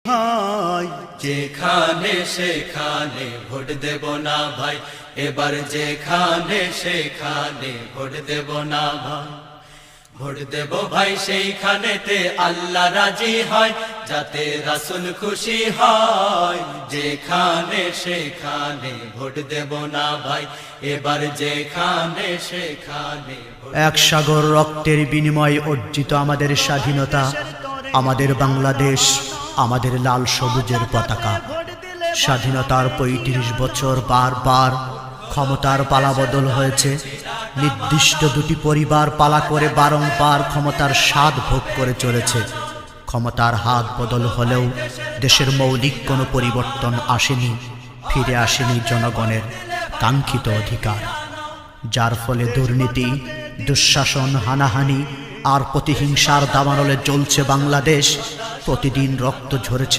ভাই যেখানে সেখানে ভোট দেব না ভাই, এবার যেখানে সেখানে ভোট দেব না ভাই। ভোট দেব ভাই সেইখানেতে আল্লাহ রাজি হয়, যাতে রাসূল খুশি হয়। যেখানে সেখানে ভোট দেব না ভাই, এবার যেখানে সেখানে। এক সাগর রক্তের বিনিময়ে অর্জিত আমাদের স্বাধীনতা, আমাদের বাংলাদেশ, আমাদের লাল সবুজের পতাকা। স্বাধীনতার ৩৫ বছর বারবার ক্ষমতার পালাবদল হয়েছে। নির্দিষ্ট দুটি পরিবার পালা করে বারংবার ক্ষমতার স্বাদ ভোগ করে চলেছে। ক্ষমতার হাত বদল হলেও দেশের মৌলিক কোনো পরিবর্তন আসেনি, ফিরে আসেনি জনগণের কাঙ্ক্ষিত অধিকার। যার ফলে দুর্নীতি, দুঃশাসন, হানাহানি আর প্রতিহিংসার দাবানলে জ্বলছে বাংলাদেশ। প্রতিদিন রক্ত ঝরেছে